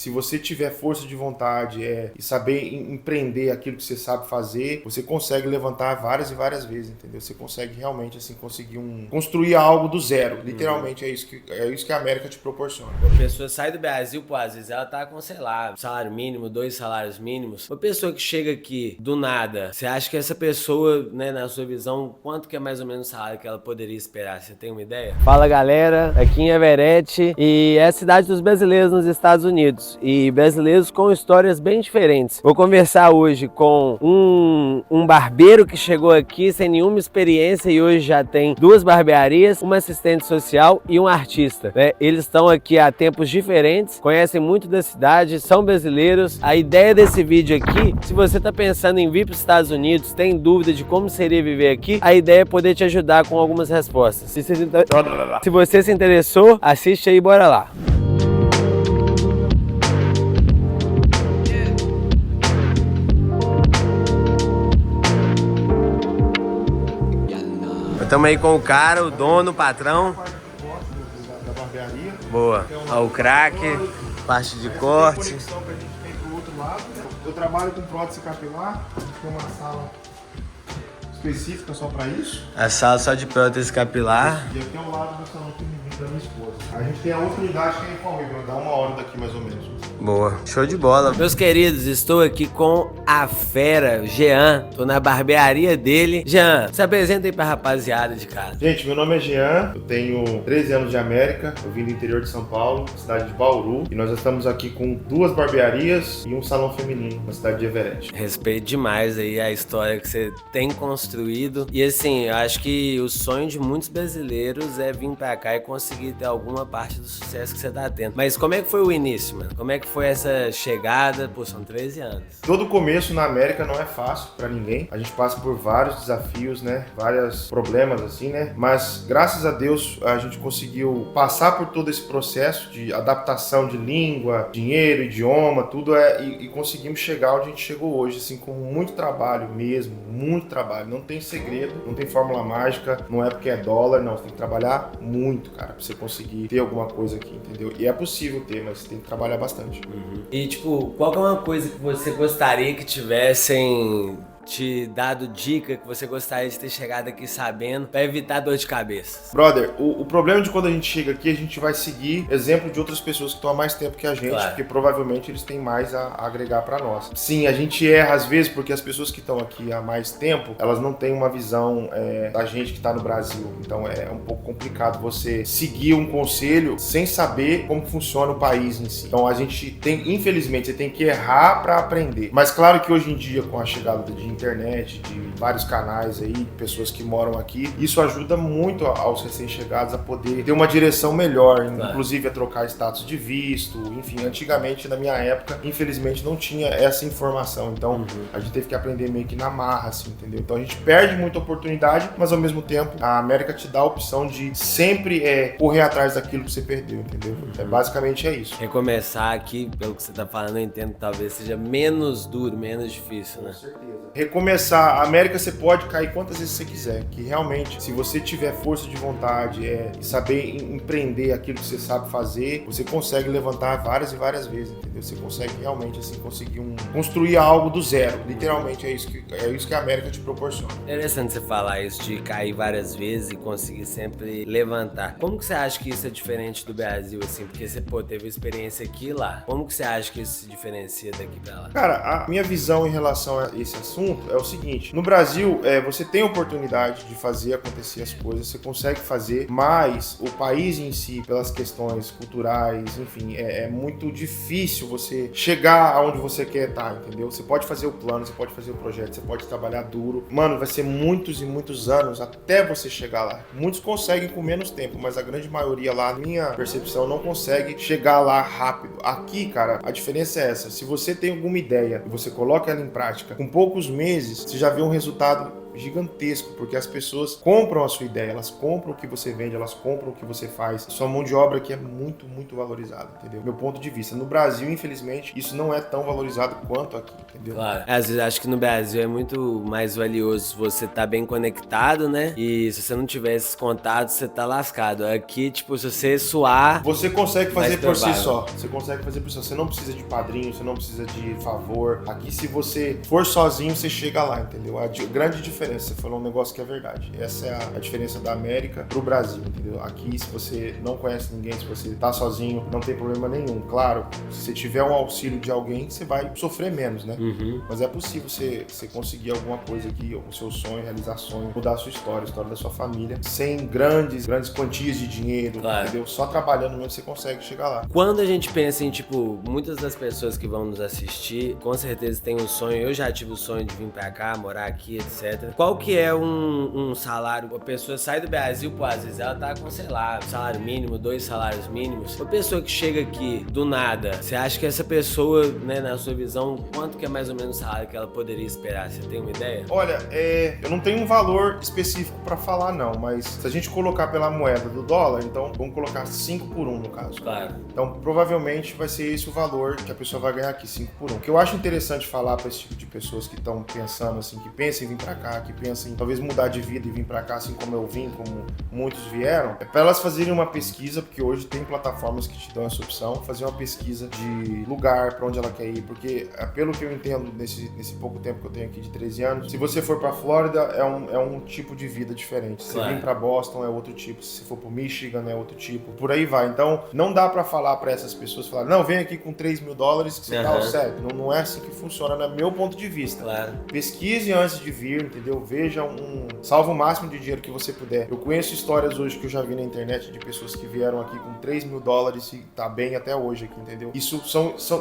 se você tiver força de vontade e saber empreender aquilo que você sabe fazer, você consegue levantar várias e várias vezes, entendeu? Você consegue realmente, assim, construir algo do zero. Literalmente é isso que a América te proporciona. Uma pessoa sai do Brasil, pô, às vezes ela tá com, sei lá, salário mínimo, 2 salários mínimos. Uma pessoa que chega aqui do nada, você acha que essa pessoa, né, na sua visão, quanto que é mais ou menos o salário que ela poderia esperar? Você tem uma ideia? Fala, galera, aqui em Everett, e é a cidade dos brasileiros nos Estados Unidos, e brasileiros com histórias bem diferentes. Vou conversar hoje com um barbeiro que chegou aqui sem nenhuma experiência e hoje já tem 2 barbearias, uma assistente social e um artista, né? Eles estão aqui há tempos diferentes, conhecem muito da cidade, são brasileiros. A ideia desse vídeo aqui, se você está pensando em vir para os Estados Unidos, tem dúvida de como seria viver aqui, a ideia é poder te ajudar com algumas respostas. Se você se interessou, assiste aí, bora lá. Estamos aí com o cara, o dono, o patrão. Da barbearia. Boa. Ó, o craque, parte de corte. Conexão que a gente tem pro outro lado. Eu trabalho com prótese capilar. A gente tem uma sala específica só para isso. A sala só de prótese capilar. E aqui ao lado do salão feminino da minha esposa. A gente tem a outra unidade que é em Fall River, dá 1 hora daqui mais ou menos. Boa, show de bola. Meus queridos, estou aqui com a fera, Jean. Tô na barbearia dele. Jean, se apresenta aí pra rapaziada de casa. Gente, meu nome é Jean, eu tenho 13 anos de América, eu vim do interior de São Paulo, cidade de Bauru, e nós estamos aqui com 2 barbearias e um salão feminino na cidade de Everett. Respeito demais aí a história que você tem construído. E assim, eu acho que o sonho de muitos brasileiros é vir pra cá e conseguir ter alguma parte do sucesso que você tá tendo. Mas como é que foi o início, mano? Como é que foi essa chegada? Pô, são 13 anos. Todo começo na América não é fácil pra ninguém. A gente passa por vários desafios, né? Vários problemas assim, né? Mas graças a Deus a gente conseguiu passar por todo esse processo de adaptação de língua, dinheiro, idioma, tudo e conseguimos chegar onde a gente chegou hoje, assim, com muito trabalho mesmo, muito trabalho. Não tem segredo, não tem fórmula mágica, não é porque é dólar, não. Você tem que trabalhar muito, cara, pra você conseguir ter alguma coisa aqui, entendeu? E é possível ter, mas você tem que trabalhar bastante. E tipo, qual que é uma coisa que você gostaria que tivessem te dado dica, que você gostaria de ter chegado aqui sabendo, pra evitar dor de cabeça? Brother, o problema de quando a gente chega aqui, a gente vai seguir exemplo de outras pessoas que estão há mais tempo que a gente, Claro. porque provavelmente eles têm mais a agregar pra nós. Sim, a gente erra às vezes porque as pessoas que estão aqui há mais tempo, elas não têm uma visão da gente que tá no Brasil. Então é um pouco complicado você seguir um conselho sem saber como funciona o país em si. Então a gente tem, infelizmente, você tem que errar pra aprender. Mas claro que hoje em dia, com a chegada de internet, de vários canais aí, pessoas que moram aqui, isso ajuda muito aos recém-chegados a poder ter uma direção melhor, inclusive a trocar status de visto, enfim, antigamente, na minha época, infelizmente não tinha essa informação, então a gente teve que aprender meio que na marra, assim, entendeu? Então a gente perde muita oportunidade, mas ao mesmo tempo a América te dá a opção de sempre correr atrás daquilo que você perdeu, entendeu? Basicamente é isso. Recomeçar aqui, pelo que você tá falando, eu entendo que talvez seja menos duro, menos difícil, né? Com certeza. Recomeçar, a América você pode cair quantas vezes você quiser, que realmente, se você tiver força de vontade e saber empreender aquilo que você sabe fazer, você consegue levantar várias e várias vezes, entendeu? Você consegue realmente, assim, construir algo do zero. Literalmente é isso que a América te proporciona. Interessante você falar isso de cair várias vezes e conseguir sempre levantar. Como que você acha que isso é diferente do Brasil, assim? Porque você, pô, teve experiência aqui e lá. Como que você acha que isso se diferencia daqui pra lá? Cara, a minha visão em relação a esse assunto é o seguinte: no Brasil, você tem oportunidade de fazer acontecer as coisas, você consegue fazer, mas o país em si, pelas questões culturais, enfim, é muito difícil você chegar aonde você quer estar, entendeu? Você pode fazer o plano, você pode fazer o projeto, você pode trabalhar duro. Mano, vai ser muitos e muitos anos até você chegar lá. Muitos conseguem com menos tempo, mas a grande maioria lá, na minha percepção, não consegue chegar lá rápido. Aqui, cara, a diferença é essa: se você tem alguma ideia e você coloca ela em prática, com poucos meses, você já vê um resultado gigantesco, porque as pessoas compram a sua ideia, elas compram o que você vende, elas compram o que você faz. Sua mão de obra aqui é muito, muito valorizada, entendeu? Meu ponto de vista. No Brasil, infelizmente, isso não é tão valorizado quanto aqui, entendeu? Claro. Às vezes acho que no Brasil é muito mais valioso você estar bem conectado, né? E se você não tiver esses contatos, você tá lascado. Aqui, tipo, se você suar... Você consegue fazer por si provável. só. Você consegue fazer por si só. Você não precisa de padrinho, você não precisa de favor. Aqui, se você for sozinho, você chega lá, entendeu? A grande diferença, você falou um negócio que é verdade. Essa é a diferença da América pro Brasil, entendeu? Aqui, se você não conhece ninguém, se você tá sozinho, não tem problema nenhum. Claro, se você tiver um auxílio de alguém, você vai sofrer menos, né? Mas é possível você conseguir alguma coisa aqui, o seu sonho, realizar sonho, mudar a sua história, a história da sua família, sem grandes quantias de dinheiro, claro. Entendeu? Só trabalhando mesmo você consegue chegar lá. Quando a gente pensa em, tipo, muitas das pessoas que vão nos assistir, com certeza tem um sonho, eu já tive o sonho de vir pra cá, morar aqui, etc. Qual que é um salário? A pessoa sai do Brasil, pô, às vezes ela tá com, sei lá, salário mínimo, 2 salários mínimos. Uma pessoa que chega aqui do nada, você acha que essa pessoa, né, na sua visão, quanto que é mais ou menos o salário que ela poderia esperar? Você tem uma ideia? Olha, eu não tenho um valor específico pra falar não, mas se a gente colocar pela moeda do dólar, então vamos colocar 5 por 1 no caso. Claro. Então provavelmente vai ser esse o valor que a pessoa vai ganhar aqui, 5 por 1. O que eu acho interessante falar pra esse tipo de pessoas que estão pensando assim, que pensam em vir pra cá, que pensam em talvez mudar de vida e vir pra cá, assim como eu vim, como muitos vieram, é pra elas fazerem uma pesquisa, porque hoje tem plataformas que te dão essa opção, fazer uma pesquisa de lugar pra onde ela quer ir, porque pelo que eu entendo nesse pouco tempo que eu tenho aqui de 13 anos, se você for pra Flórida é um tipo de vida diferente, se claro. vir pra Boston é outro tipo, se for pro Michigan é outro tipo, por aí vai. Então não dá pra falar pra essas pessoas, falar, não, vem aqui com $3 mil que você tá ao certo. Não é assim que funciona, no meu ponto de vista. Claro. Pesquise antes de vir, entendeu? Veja salva o máximo de dinheiro que você puder. Eu conheço histórias hoje que eu já vi na internet de pessoas que vieram aqui com $3 mil e tá bem até hoje aqui, entendeu? Isso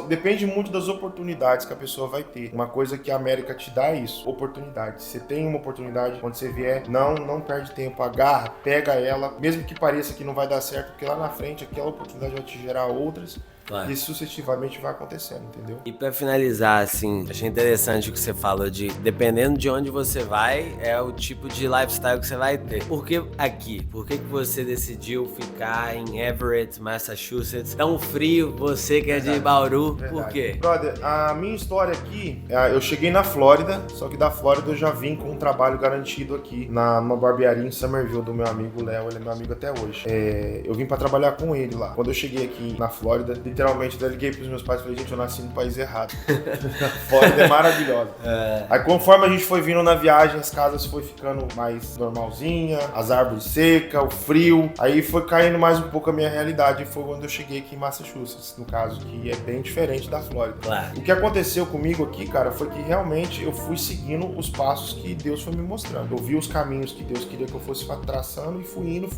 depende muito das oportunidades que a pessoa vai ter. Uma coisa que a América te dá é isso, oportunidade. Você tem uma oportunidade, quando você vier, não perde tempo, agarra, pega ela, mesmo que pareça que não vai dar certo, porque lá na frente aquela oportunidade vai te gerar outras. Claro. E sucessivamente vai acontecendo, entendeu? E pra finalizar, assim, achei interessante o que você falou de, dependendo de onde você vai, é o tipo de lifestyle que você vai ter. Por que aqui? Por que você decidiu ficar em Everett, Massachusetts? Tão frio, você que é de Bauru, por quê? Brother, a minha história aqui, eu cheguei na Flórida, só que da Flórida eu já vim com um trabalho garantido aqui numa barbearia em Somerville do meu amigo Léo, ele é meu amigo até hoje. Eu vim pra trabalhar com ele lá. Quando eu cheguei aqui na Flórida, literalmente, eu liguei pros meus pais e falei, gente, eu nasci no país errado. A Flórida é maravilhosa. Aí conforme a gente foi vindo na viagem, as casas foi ficando mais normalzinha, as árvores secas, o frio. Aí foi caindo mais um pouco a minha realidade. E foi quando eu cheguei aqui em Massachusetts, no caso, que é bem diferente da Flórida. Claro. O que aconteceu comigo aqui, cara, foi que realmente eu fui seguindo os passos que Deus foi me mostrando. Eu vi os caminhos que Deus queria que eu fosse traçando e fui indo.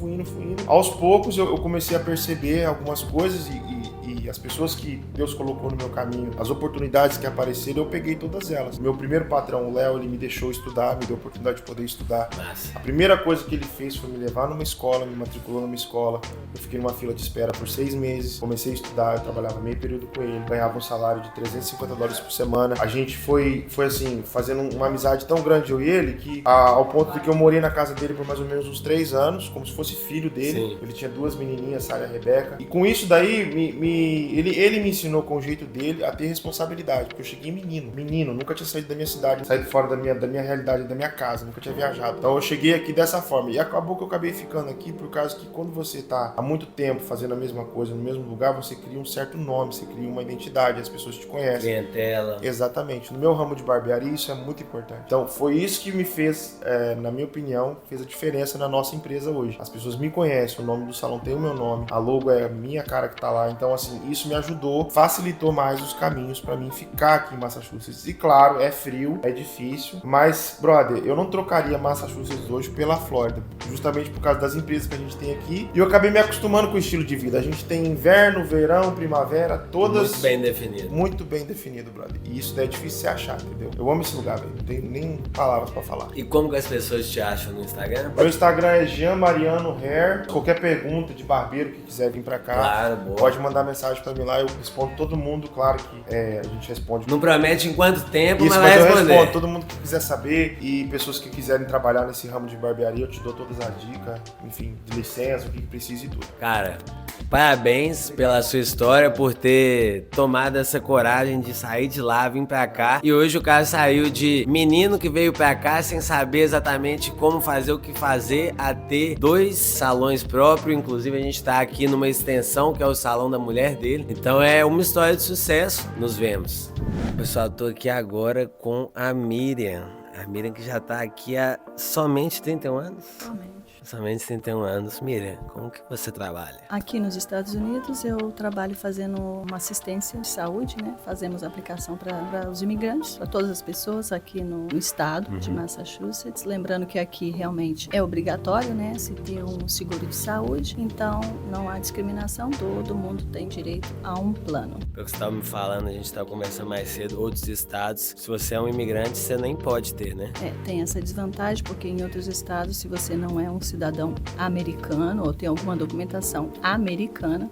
Aos poucos eu comecei a perceber algumas coisas e as pessoas que Deus colocou no meu caminho, as oportunidades que apareceram, eu peguei todas elas. Meu primeiro patrão, o Léo, ele me deixou estudar, me deu a oportunidade de poder estudar. Massa. A primeira coisa que ele fez foi me levar numa escola, me matriculou numa escola. Eu fiquei numa fila de espera por 6 meses, comecei a estudar, eu trabalhava meio período com ele, ganhava um salário de $350 por semana. A gente foi assim, fazendo uma amizade tão grande, eu e ele, que ao ponto de que eu morei na casa dele por mais ou menos uns 3 anos, como se fosse filho dele. Sim. Ele tinha 2 menininhas, Sara e Rebeca. E com isso daí, ele me ensinou com o jeito dele a ter responsabilidade, porque eu cheguei menino, nunca tinha saído da minha cidade, saído fora da minha realidade, da minha casa, nunca tinha viajado. Então eu cheguei aqui dessa forma, e acabou que eu acabei ficando aqui por causa que quando você tá há muito tempo fazendo a mesma coisa, no mesmo lugar, você cria um certo nome, você cria uma identidade, as pessoas te conhecem. Clientela. Exatamente. No meu ramo de barbearia, isso é muito importante. Então foi isso que me fez, na minha opinião, fez a diferença na nossa empresa hoje. As pessoas me conhecem, o nome do salão tem o meu nome, a logo é a minha cara que tá lá, então assim, isso me ajudou, facilitou mais os caminhos pra mim ficar aqui em Massachusetts. E claro, é frio, é difícil, mas, brother, eu não trocaria Massachusetts hoje pela Flórida, justamente por causa das empresas que a gente tem aqui, e eu acabei me acostumando com o estilo de vida. A gente tem inverno, verão, primavera, todas... Muito bem definido. Muito bem definido, brother. E isso daí é difícil você achar, entendeu? Eu amo esse lugar, velho. Não tenho nem palavras pra falar. E como que as pessoas te acham no Instagram? Meu Instagram é Jean Mariano Hair. Qualquer pergunta de barbeiro que quiser vir pra cá, claro, boa. Pode mandar mensagem mensagem pra mim lá, eu respondo todo mundo, claro que a gente responde. Não promete em quanto tempo, isso, mas vai eu responder. respondo todo mundo que quiser saber e pessoas que quiserem trabalhar nesse ramo de barbearia, eu te dou todas as dicas, enfim, de licença, o que precisa e tudo. Cara, parabéns pela sua história, por ter tomado essa coragem de sair de lá, vir pra cá. E hoje o cara saiu de menino que veio pra cá sem saber exatamente como fazer, o que fazer, a ter 2 salões próprios. Inclusive a gente tá aqui numa extensão que é o salão da mulher dele. Então é uma história de sucesso. Nos vemos. Pessoal, tô aqui agora com a Miriam. A Miriam que já tá aqui há somente 31 anos? Somente 31 anos. Miriam, como que você trabalha? Aqui nos Estados Unidos eu trabalho fazendo uma assistência de saúde, né? Fazemos aplicação para os imigrantes, para todas as pessoas aqui no estado de Massachusetts. Lembrando que aqui realmente é obrigatório, né? Se ter um seguro de saúde, então não há discriminação, todo mundo tem direito a um plano. Pelo que você estava me falando, a gente estava conversando mais cedo, outros estados, se você é um imigrante, você nem pode ter, né? Tem essa desvantagem, porque em outros estados, se você não é um cidadão americano ou tem alguma documentação americana,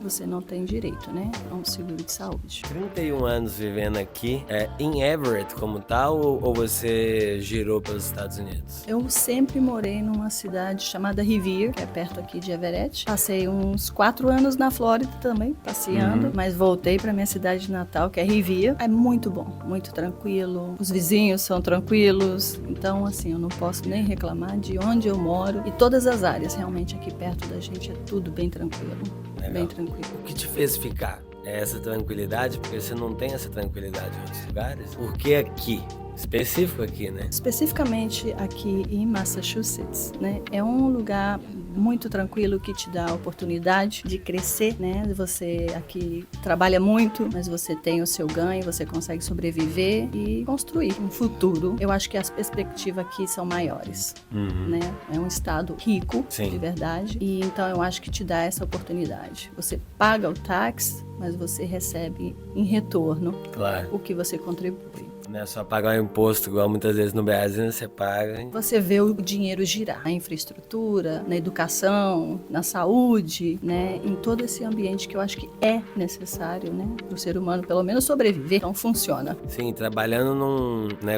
você não tem direito, né, a um seguro de saúde. 31 anos vivendo aqui, em Everett como tal, ou você girou pelos Estados Unidos? Eu sempre morei numa cidade chamada Revere, que é perto aqui de Everett. Passei uns 4 anos na Flórida também, passeando, mas voltei para minha cidade natal, que é Revere. É muito bom, muito tranquilo. Os vizinhos são tranquilos, então assim, eu não posso nem reclamar de onde eu moro. E todas as áreas, realmente, aqui perto da gente, é tudo bem tranquilo. Legal. Bem tranquilo. O que te fez ficar? É essa tranquilidade? Porque você não tem essa tranquilidade em outros lugares? Por que aqui? Específico aqui, né? Especificamente aqui em Massachusetts, né? É um lugar muito tranquilo que te dá a oportunidade de crescer, né? Você aqui trabalha muito, mas você tem o seu ganho, você consegue sobreviver e construir um futuro. Eu acho que as perspectivas aqui são maiores, né? É um estado rico, Sim, de verdade, e então eu acho que te dá essa oportunidade. Você paga o tax, mas você recebe em retorno, claro, o que você contribui. Não é só pagar um imposto, igual muitas vezes no Brasil você paga. Você vê o dinheiro girar na infraestrutura, na educação, na saúde, né? Em todo esse ambiente que eu acho que é necessário, né? Para o ser humano, pelo menos, sobreviver. Então, funciona. Sim, trabalhando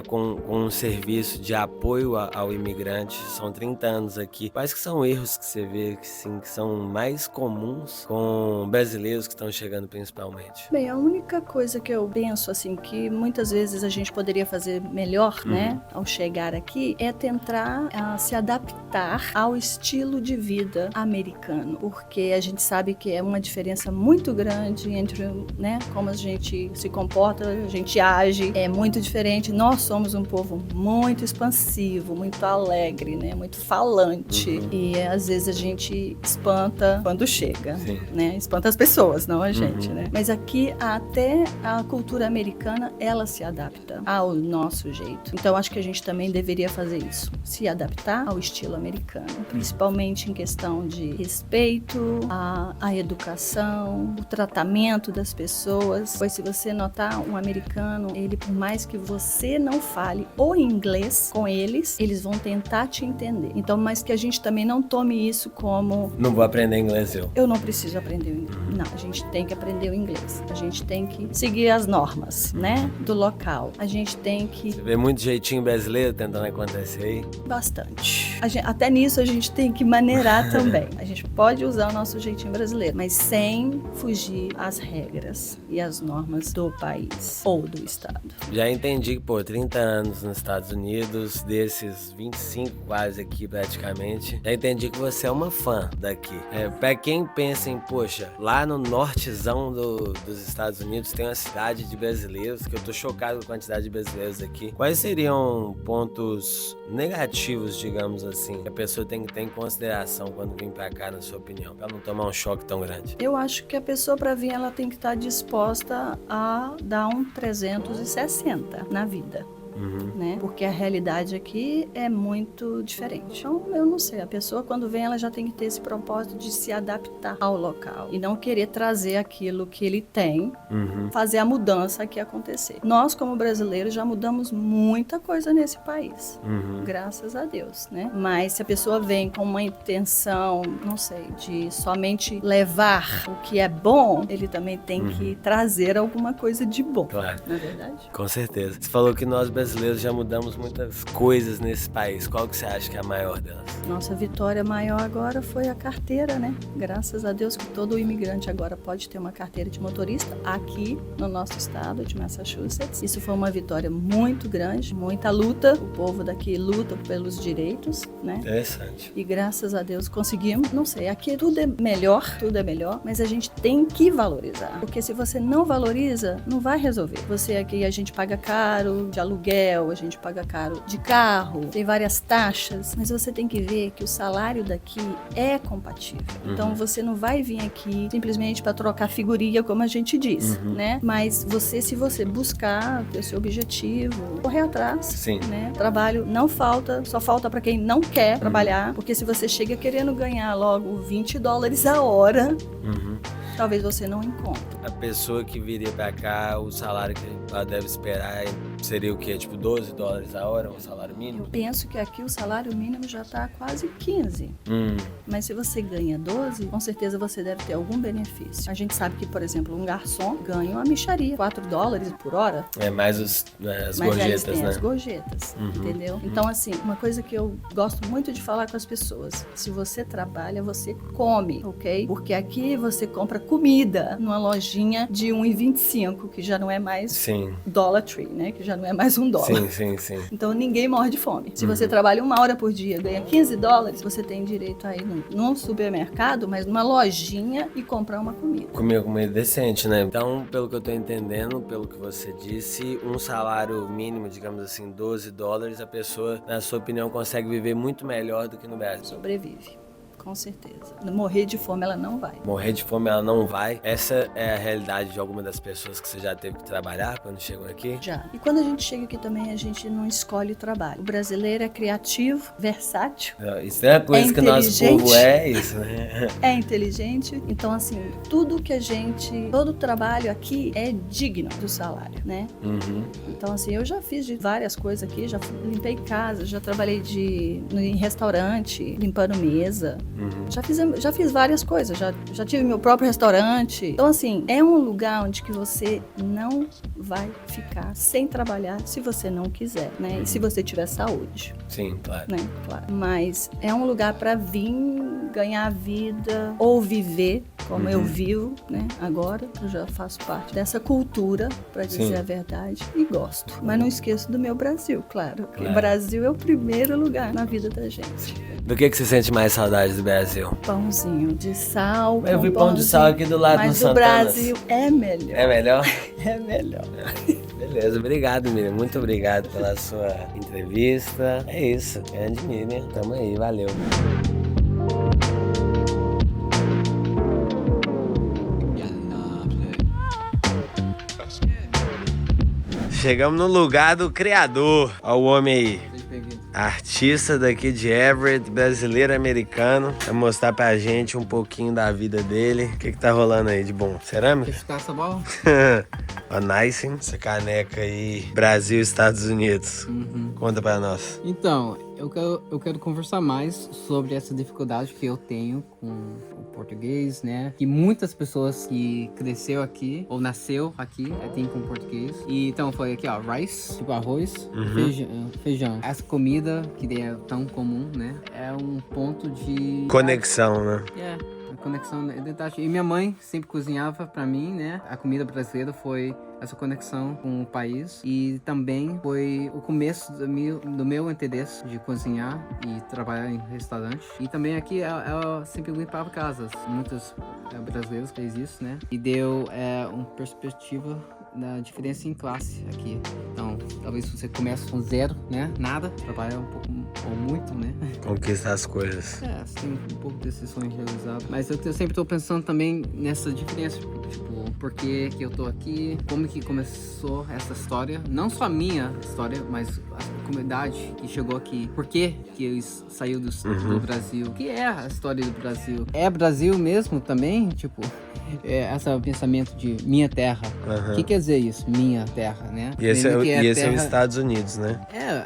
com um serviço de apoio ao imigrante, são 30 anos aqui. Quais que são erros que você vê que são mais comuns com brasileiros que estão chegando principalmente? Bem, a única coisa que eu penso, assim, que muitas vezes a gente poderia fazer melhor, né, ao chegar aqui, é tentar se adaptar ao estilo de vida americano, porque a gente sabe que é uma diferença muito grande entre, né, como a gente se comporta, a gente age, é muito diferente. Nós somos um povo muito expansivo, muito alegre, né, muito falante, e às vezes a gente espanta quando chega, né, espanta as pessoas, não a gente, né. Mas aqui até a cultura americana, ela se adapta ao nosso jeito. Então acho que a gente também deveria fazer isso, se adaptar ao estilo americano, principalmente em questão de respeito, a educação, o tratamento das pessoas. Pois se você notar um americano, ele, por mais que você não fale o inglês com eles, eles vão tentar te entender. Então, mas que a gente também não tome isso como... Não vou aprender inglês eu não preciso aprender o inglês. Não, a gente tem que aprender o inglês. A gente tem que seguir as normas, né, do local. A gente tem que... Você vê muito jeitinho brasileiro tentando acontecer aí? Bastante. Até nisso a gente tem que maneirar também. A gente pode usar o nosso jeitinho brasileiro, mas sem fugir às regras e às normas do país ou do estado. Já entendi que, 30 anos nos Estados Unidos, desses 25 quase aqui praticamente, já entendi que você é uma fã daqui. Pra quem pensa em, poxa, lá no nortezão dos Estados Unidos tem uma cidade de brasileiros, que eu tô chocado com a quantidade de brasileiros aqui. Quais seriam pontos negativos, digamos assim, que a pessoa tem que ter em consideração quando vir pra cá, na sua opinião, pra não tomar um choque tão grande? Eu acho que a pessoa, para vir, ela tem que estar disposta a dar um 360 na vida. né? Porque a realidade aqui é muito diferente. Então, eu não sei, a pessoa quando vem, ela já tem que ter esse propósito de se adaptar ao local e não querer trazer aquilo que ele tem, fazer a mudança aqui acontecer. Nós, como brasileiros, já mudamos muita coisa nesse país, graças a Deus, né? Mas se a pessoa vem com uma intenção, não sei, de somente levar o que é bom, ele também tem que trazer alguma coisa de bom. Claro. Não é verdade? Com certeza. Você falou que nós brasileiros já mudamos muitas coisas nesse país. Qual que você acha que é a maior delas? Nossa vitória maior agora foi a carteira, né? Graças a Deus que todo imigrante agora pode ter uma carteira de motorista aqui no nosso estado de Massachusetts. Isso foi uma vitória muito grande, muita luta. O povo daqui luta pelos direitos, né? Interessante. E graças a Deus conseguimos. Não sei, aqui tudo é melhor, mas a gente tem que valorizar. Porque se você não valoriza, não vai resolver. Você aqui, a gente paga caro de aluguel, a gente paga caro de carro, tem várias taxas, mas você tem que ver que o salário daqui é compatível. Então você não vai vir aqui simplesmente para trocar figurinha, como a gente diz, né? Mas se você buscar ter o seu objetivo, correr atrás, Sim. né? Trabalho não falta, só falta para quem não quer trabalhar, porque se você chega querendo ganhar logo $20 a hora, talvez você não encontre. A pessoa que viria pra cá, o salário que ela deve esperar seria o quê? Tipo $12 a hora, o salário mínimo? Eu penso que aqui o salário mínimo já está quase 15. Mas se você ganha 12, com certeza você deve ter algum benefício. A gente sabe que, por exemplo, um garçom ganha uma mixaria, $4 por hora. É mais as gorjetas, Mas né? as gorjetas, entendeu? Então, assim, uma coisa que eu gosto muito de falar com as pessoas, se você trabalha, você come, ok? Porque aqui você compra comida numa lojinha de $1,25, que já não é mais Sim. Dollar Tree, né? Que já não é mais $1. Sim. Então ninguém morre de fome. Se você trabalha 1 hora por dia, ganha $15, você tem direito a ir num supermercado, mas numa lojinha e comprar uma comida. Comer comida decente, né? Então, pelo que eu tô entendendo, pelo que você disse, um salário mínimo, digamos assim, $12, a pessoa, na sua opinião, consegue viver muito melhor do que no Brasil. Sobrevive. Com certeza. Morrer de fome ela não vai. Morrer de fome ela não vai. Essa é a realidade de alguma das pessoas que você já teve que trabalhar quando chegou aqui? Já. E quando a gente chega aqui também, a gente não escolhe o trabalho. O brasileiro é criativo, versátil. Isso é uma coisa que o nosso povo é isso, né? É inteligente. Então, assim, todo trabalho aqui é digno do salário, né? Então, assim, eu já fiz de várias coisas aqui, já limpei casa, já trabalhei em restaurante, limpando mesa. Já fiz várias coisas, já tive meu próprio restaurante. Então, assim, é um lugar onde que você não vai ficar sem trabalhar se você não quiser, né? E se você tiver saúde. Sim, claro. Né? Claro. Mas é um lugar para vir ganhar vida ou viver como eu vivo, né? Agora eu já faço parte dessa cultura, para dizer a verdade, e gosto. Mas não esqueço do meu Brasil, claro. Porque o Brasil é o primeiro lugar na vida da gente. Do que você sente mais saudade do Brasil? Pãozinho de sal. Eu vi pão de sal aqui do lado do Mas Santana. o Brasil é melhor. É melhor? É melhor. Beleza, obrigado, Miriam. Muito obrigado pela sua entrevista. É isso, grande Miriam. Tamo aí, valeu. Chegamos no lugar do criador. Olha o homem aí. Artista daqui de Everett, brasileiro americano. Vai mostrar pra gente um pouquinho da vida dele. O que tá rolando aí de bom? Cerâmica? Quer chutar essa bola? Ó, nice, hein? Essa caneca aí, Brasil, Estados Unidos. Conta pra nós. Então, eu quero conversar mais sobre essa dificuldade que eu tenho com o português, né? Que muitas pessoas que cresceu aqui, ou nasceu aqui, têm com português. E então foi aqui, ó, rice, tipo arroz, feijão. Essa comida que é tão comum, né? É um ponto de... Conexão, né? A conexão da identidade. E minha mãe sempre cozinhava pra mim, né? A comida brasileira foi essa conexão com o país e também foi o começo do meu interesse de cozinhar e trabalhar em restaurante. E também aqui ela sempre limpava casas. Muitos brasileiros fez isso, né? E deu uma perspectiva da diferença em classe aqui. Então, talvez você comece com zero, né? Nada, trabalha um pouco ou muito, né? Conquistar as coisas. Você tem um pouco desse sonho realizado. Mas eu sempre tô pensando também nessa diferença, tipo, por que eu tô aqui, como que começou essa história, não só a minha história, mas a comunidade que chegou aqui, por que eles saiu do Brasil, o que é a história do Brasil? É Brasil mesmo também? Tipo, esse pensamento de minha terra. O que quer dizer isso? Minha terra, né? E esse é terra... os Estados Unidos, né?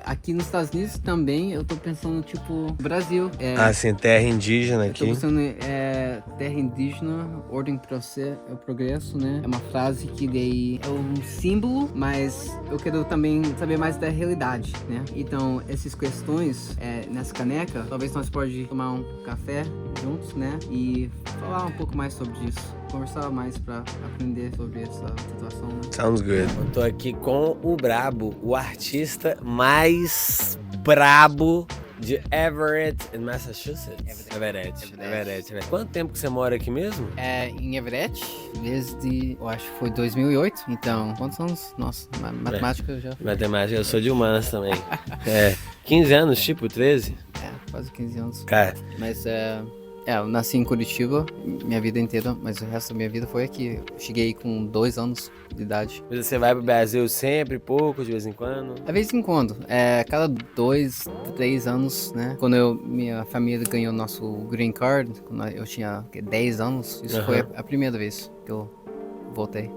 Aqui nos Estados Unidos também eu tô pensando, tipo, Brasil. Sim, terra indígena eu aqui. tô pensando terra indígena, ordem progresso, né? É uma frase que daí é um símbolo, mas eu quero também saber mais da realidade, né? Então, essas questões nessa caneca, talvez nós pode tomar um café juntos, né? E falar um pouco mais sobre isso. Conversar mais pra aprender sobre essa situação, né? Sounds good. Eu tô aqui com o Brabo, o artista mais brabo de Everett, em Massachusetts. Everett. Quanto tempo que você mora aqui mesmo? Em Everett, desde, eu acho que foi 2008. Então, quantos anos? Nossa, matemática eu já... Matemática, eu sou de humanas também. 15 anos, tipo, 13? Quase 15 anos. Cara. Mas, eu nasci em Curitiba minha vida inteira, mas o resto da minha vida foi aqui. Eu cheguei com 2 anos de idade. Mas você vai pro Brasil sempre, pouco, de vez em quando? De vez em quando. Cada 2, 3 anos, né? Quando minha família ganhou nosso green card, quando eu tinha 10 anos, isso foi a primeira vez que eu voltei.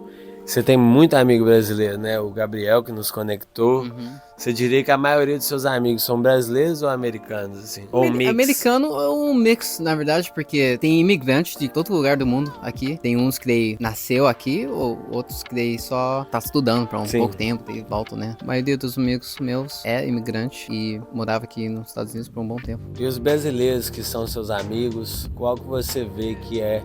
Você tem muito amigo brasileiro, né? O Gabriel que nos conectou. Você diria que a maioria dos seus amigos são brasileiros ou americanos, assim? Ou mix? Americano é um mix, na verdade, porque tem imigrantes de todo lugar do mundo aqui. Tem uns que daí nasceu aqui, ou outros que daí só tá estudando por pouco tempo e volta, né? A maioria dos amigos meus é imigrante e morava aqui nos Estados Unidos por um bom tempo. E os brasileiros que são seus amigos, qual que você vê que é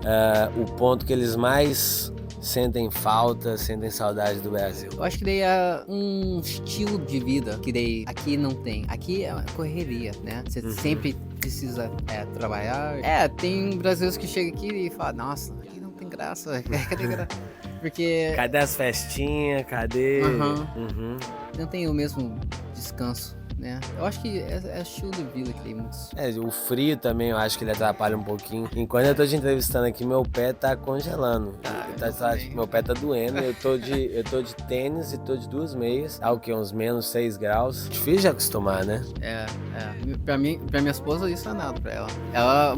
o ponto que eles mais sentem falta, sentem saudade do Brasil? Eu acho que daí é um estilo de vida que daí aqui não tem. Aqui é uma correria, né? Você sempre precisa trabalhar. Tem brasileiros que chegam aqui e falam, nossa, aqui não tem graça. Cadê graça? Porque... Cadê as festinhas? Cadê? Não tem o mesmo descanso, né? Eu acho que é estilo de vida que tem muitos. O frio também, eu acho que ele atrapalha um pouquinho. Enquanto eu tô te entrevistando aqui, meu pé tá congelando. Meu pé tá doendo. Eu tô de tênis e tô de 2 meias. Tá o quê? Uns menos 6 graus. Difícil de acostumar, né? Pra minha esposa, isso é nada pra ela. Ela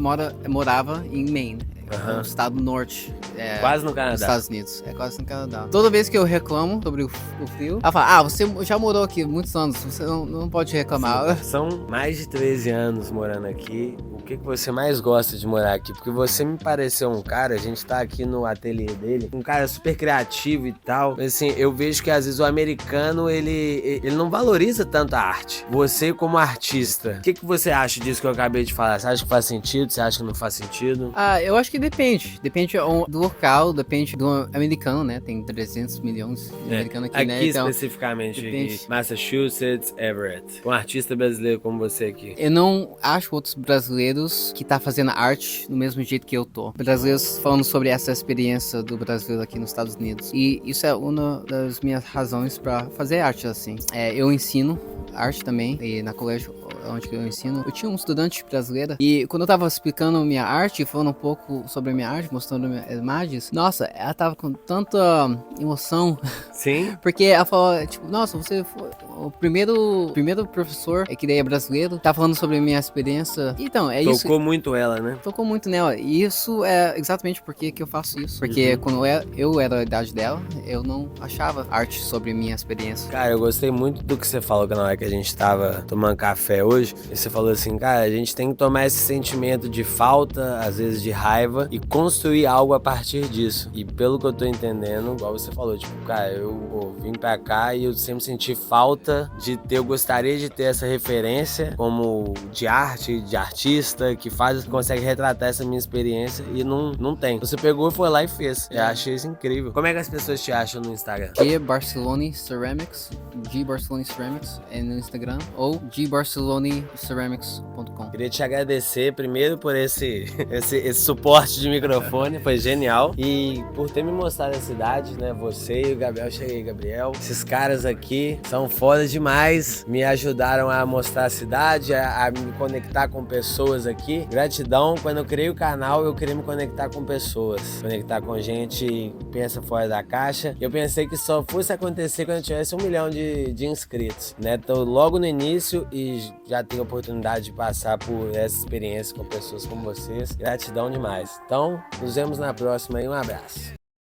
morava em Maine. No estado norte. Quase no Canadá. Dos Estados Unidos. Quase no Canadá. Toda vez que eu reclamo sobre o frio, ela fala, você já morou aqui muitos anos, você não pode reclamar. Sim, são mais de 13 anos morando aqui. O que você mais gosta de morar aqui? Porque você me pareceu um cara, a gente tá aqui no ateliê dele, um cara super criativo e tal. Mas assim, eu vejo que às vezes o americano, ele não valoriza tanto a arte. Você como artista, o que você acha disso que eu acabei de falar? Você acha que faz sentido? Você acha que não faz sentido? Eu acho que depende. Depende do local, depende do americano, né? Tem 300 milhões de americanos aqui, né? Aqui especificamente, em Massachusetts, Everett. Um artista brasileiro como você aqui. Eu não acho outros brasileiros que tá fazendo arte do mesmo jeito que eu tô. Brasileiros falando sobre essa experiência do brasileiro aqui nos Estados Unidos. E isso é uma das minhas razões pra fazer arte assim. Eu ensino arte também, e na colégio onde eu ensino, eu tinha um estudante brasileira, e quando eu tava explicando minha arte, falando um pouco sobre a minha arte, mostrando minhas imagens, nossa, ela tava com tanta emoção. Sim? Porque ela falou, tipo, nossa, você foi o primeiro professor que daí é brasileiro, tá falando sobre a minha experiência. Então, isso. Tocou muito ela, né? Tocou muito nela. E isso é exatamente porque que eu faço isso. Porque quando eu era da idade dela, eu não achava arte sobre minha experiência. Cara, eu gostei muito do que você falou na hora que a gente tava tomando café hoje. E você falou assim, cara, a gente tem que tomar esse sentimento de falta, às vezes de raiva, e construir algo a partir disso. E pelo que eu tô entendendo, igual você falou, tipo, cara, eu vim pra cá e eu sempre senti falta de ter, eu gostaria de ter essa referência como de arte, de artista, que consegue retratar essa minha experiência, e não tem. Você pegou, foi lá e fez. Eu achei isso incrível. Como é que as pessoas te acham no Instagram? G Barcelona Ceramics, G Barcelona Ceramics no Instagram, ou G Barcelona tonyceramics.com. Queria te agradecer primeiro por esse suporte de microfone, foi genial. E por ter me mostrado a cidade, né? Você e o Gabriel, cheguei, Gabriel. Esses caras aqui são foda demais, me ajudaram a mostrar a cidade, a me conectar com pessoas aqui. Gratidão, quando eu criei o canal, eu queria me conectar com pessoas, conectar com gente que pensa fora da caixa. Eu pensei que só fosse acontecer quando eu tivesse 1 milhão de inscritos, né? Tô logo no início e já tenho a oportunidade de passar por essa experiência com pessoas como vocês. Gratidão demais. Então, nos vemos na próxima e um abraço.